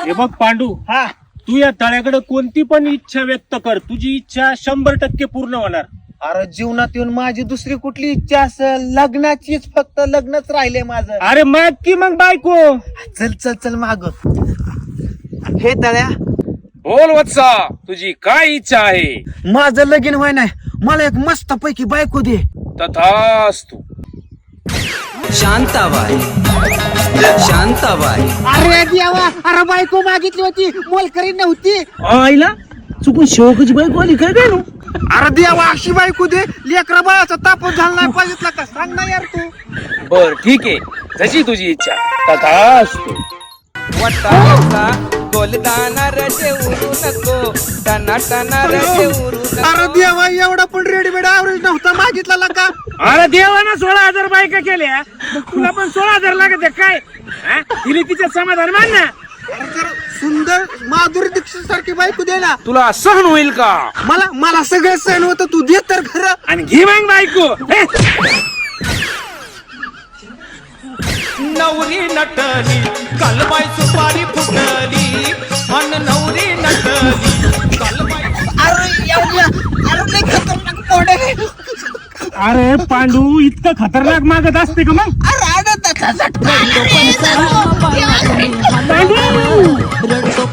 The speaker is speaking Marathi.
हे बघ पांडू, हा तू या तळ्याकडे कोणती पण इच्छा व्यक्त कर, तुझी इच्छा 100% पूर्ण होणार. अरे जीवनात येऊन माझी दुसरी कुठली इच्छा असेल? लग्नाचीच, फक्त लग्नच राहिले माझं. अरे मग की मग बायको. चल चल चल माग. हे तळ्या, बोल वत्सा, तुझी काय इच्छा आहे? माझं लगीन व्हाय नाही, मला एक मस्त पैकी बायको दे. तथास्तु. शांताबाई शांताबाई. अरे देवा, अरे बायको मागितली होती, मोलकरी नव्हती. आईला चुकून शेवकाची बायको आली काय काय? अरे देवा, अशी बायको दे, लेकरा बाळाचा तापच झाला नाही पाहिजे का? सांग ना यार तू. बर ठीक आहे, जशी तुझी इच्छा. तथास्तु. वटाचा गोलदाना रजे उरू नको, टना टना रजे उरू अरे नको. देवा, एवढा पण रेडीमेड ॲव्हरेज नव्हता मागितला का? अरे देवाना 16,000 बायका केल्या, मग तुला पण 16,000 लागत काय? हा? तिने तिचं समाधान मान ना. अरे जरा सुंदर माधुरी दीक्षित सारखी बायको दे ना. तुला सहन होईल का? मला सगळं सहन होतं, तू दे तर खरं. आणि घे मग बायको. हे? नवरी नटली कालबाई सुपारी फुटली, अन नवरी नटली कालबाई. अरे पांडू, इतकं खतरनाक मागत असते का मग? रडतो